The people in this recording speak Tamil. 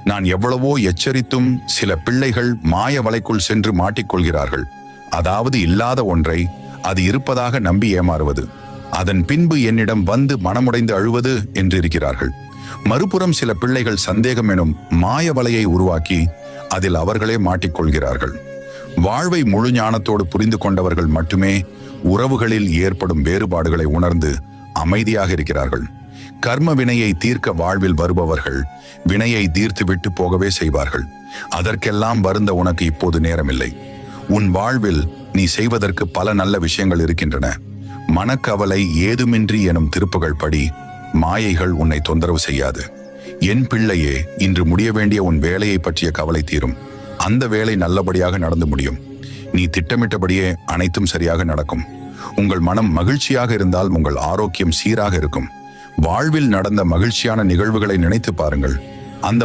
நான் எவ்வளவோ எச்சரித்தும் சில பிள்ளைகள் மாய வலைக்குள் சென்று மாட்டிக்கொள்கிறார்கள். அதாவது இல்லாத ஒன்றை அது இருப்பதாக நம்பி ஏமாறுவது, அதன் பின்பு என்னிடம் வந்து மனமுடைந்து அழுவது என்றிருக்கிறார்கள். மறுபுறம் சில பிள்ளைகள் சந்தேகம் எனும் மாய வலையை உருவாக்கி அதில் அவர்களே மாட்டிக்கொள்கிறார்கள். வாழ்வை முழு ஞானத்தோடு புரிந்து கொண்டவர்கள் மட்டுமே உறவுகளில் ஏற்படும் வேறுபாடுகளை உணர்ந்து அமைதியாக இருக்கிறார்கள். கர்ம வினையை தீர்க்க வாழ்வில் வருபவர்கள் வினையை தீர்த்து விட்டு போகவே செய்வார்கள். அதற்கெல்லாம் வருந்த உனக்கு இப்போது நேரமில்லை. உன் வாழ்வில் நீ செய்வதற்கு பல நல்ல விஷயங்கள் இருக்கின்றன. மனக்கவலை ஏதுமின்றி எனும் திருப்புகள் படி மாயைகள் உன்னை தொந்தரவு செய்யாது. என் பிள்ளையே, இன்று முடிய வேண்டிய உன் வேலையை பற்றிய கவலை தீரும். அந்த வேலை நல்லபடியாக நடந்து முடியும். நீ திட்டமிட்டபடியே அனைத்தும் சரியாக நடக்கும். உங்கள் மனம் மகிழ்ச்சியாக இருந்தால் உங்கள் ஆரோக்கியம் சீராக இருக்கும். வாழ்வில் நடந்த மகிழ்ச்சியான நிகழ்வுகளை நினைத்து பாருங்கள்.